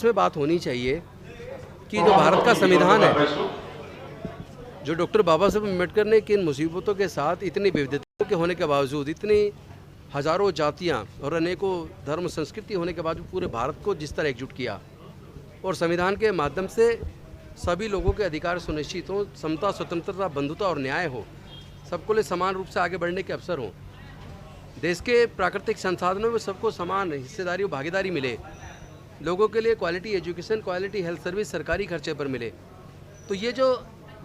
आपस में बात होनी चाहिए कि जो भारत का संविधान है, जो डॉक्टर बाबा साहब अम्बेडकर ने किन मुसीबतों के साथ, इतनी विविधताओं के होने के बावजूद, इतनी हजारों जातियां और अनेकों धर्म संस्कृति होने के बावजूद पूरे भारत को जिस तरह एकजुट किया और संविधान के माध्यम से सभी लोगों के अधिकार सुनिश्चित हों, समता, स्वतंत्रता, बंधुता और न्याय हो, सबको लिए समान रूप से आगे बढ़ने के अवसर हों, देश के प्राकृतिक संसाधनों में सबको समान हिस्सेदारी और भागीदारी मिले, लोगों के लिए quality education, quality health service सरकारी खर्चे पर मिले, तो ये जो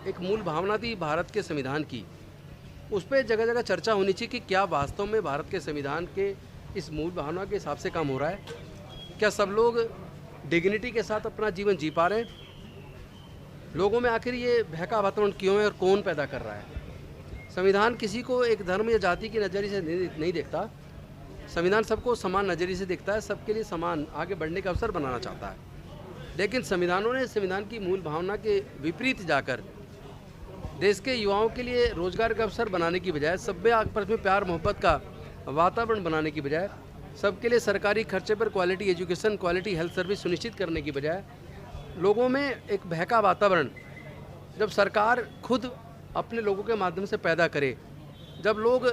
एक मूल भावना थी भारत के संविधान की, उस पर जगह जगह चर्चा होनी चाहिए कि क्या वास्तव में भारत के संविधान के इस मूल भावना के हिसाब से काम हो रहा है? क्या सब लोग डिग्निटी के साथ अपना जीवन जी पा रहे हैं? लोगों में आखिर ये भय का वातावरण क्यों है और कौन पैदा कर रहा है? संविधान किसी को एक धर्म या जाति के नज़रिए से नहीं देखता। संविधान सबको समान नज़रिए से देखता है, सबके लिए समान आगे बढ़ने का अवसर बनाना चाहता है। लेकिन संविधानों ने संविधान की मूल भावना के विपरीत जाकर देश के युवाओं के लिए रोजगार का अवसर बनाने की बजाय, सभ्य आपस में प्यार मोहब्बत का वातावरण बनाने की बजाय, सबके लिए सरकारी खर्चे पर quality education, quality health service सुनिश्चित करने की बजाय, लोगों में एक भय का वातावरण जब सरकार खुद अपने लोगों के माध्यम से पैदा करे, जब लोग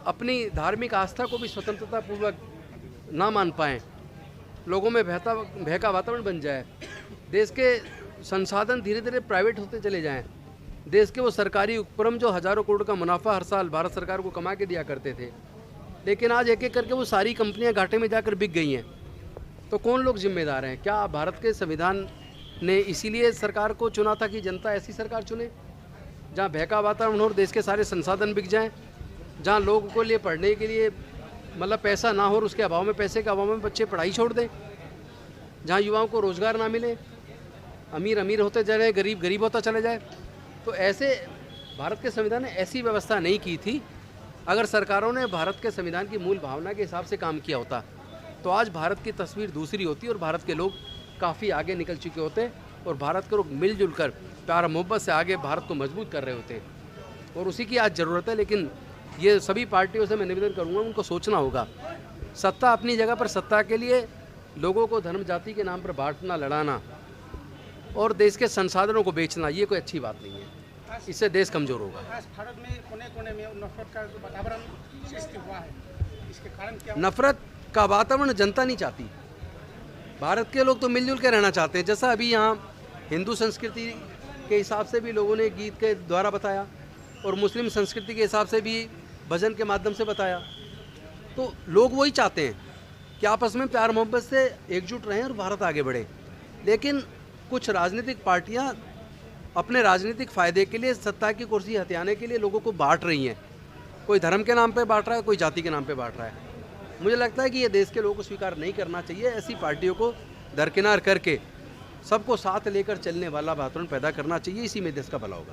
अपनी धार्मिक आस्था को भी स्वतंत्रतापूर्वक ना मान पाएँ, लोगों में भय का वातावरण बन जाए, देश के संसाधन धीरे धीरे प्राइवेट होते चले जाएं, देश के वो सरकारी उपक्रम जो हज़ारों करोड़ का मुनाफा हर साल भारत सरकार को कमा के दिया करते थे, लेकिन आज एक एक करके वो सारी कंपनियां घाटे में जाकर बिक गई हैं, तो कौन लोग जिम्मेदार हैं? क्या भारत के संविधान ने इसीलिए सरकार को चुना था कि जनता ऐसी सरकार चुने जहां भय का वातावरण हो और देश के सारे संसाधन बिक जाएं, जहां लोगों को लिए पढ़ने के लिए मतलब पैसा ना हो और उसके अभाव में, पैसे के अभाव में बच्चे पढ़ाई छोड़ दें, जहां युवाओं को रोज़गार ना मिले, अमीर अमीर होते चले, गरीब गरीब होता चले जाए? तो ऐसे भारत के संविधान ने ऐसी व्यवस्था नहीं की थी। अगर सरकारों ने भारत के संविधान की मूल भावना के हिसाब से काम किया होता तो आज भारत की तस्वीर दूसरी होती और भारत के लोग काफ़ी आगे निकल चुके होते और भारत के लोग मिलजुल कर प्यार मोहब्बत से आगे भारत को मजबूत कर रहे होते और उसी की आज ज़रूरत है। लेकिन ये सभी पार्टियों से मैं निवेदन करूँगा, उनको सोचना होगा, सत्ता अपनी जगह पर, सत्ता के लिए लोगों को धर्म जाति के नाम पर बांटना, लड़ाना और देश के संसाधनों को बेचना, ये कोई अच्छी बात नहीं है। इससे देश कमज़ोर होगा। भारत में कोने-कोने में नफरत का जो वातावरण सृष्टि हुआ है, इसके कारण क्या? नफरत का वातावरण जनता नहीं चाहती। भारत के लोग तो मिलजुल के रहना चाहते हैं। जैसा अभी यहाँ हिंदू संस्कृति के हिसाब से भी लोगों ने गीत के द्वारा बताया और मुस्लिम संस्कृति के हिसाब से भी भजन के माध्यम से बताया, तो लोग वही चाहते हैं कि आपस में प्यार मोहब्बत से एकजुट रहें और भारत आगे बढ़े। लेकिन कुछ राजनीतिक पार्टियां अपने राजनीतिक फ़ायदे के लिए, सत्ता की कुर्सी हथियाने के लिए लोगों को बांट रही हैं। कोई धर्म के नाम पे बांट रहा है, कोई जाति के नाम पे बांट रहा है। मुझे लगता है कि ये देश के लोगों को स्वीकार नहीं करना चाहिए। ऐसी पार्टियों को दरकिनार करके सबको साथ लेकर चलने वाला वातावरण पैदा करना चाहिए। इसी में देश का भला होगा।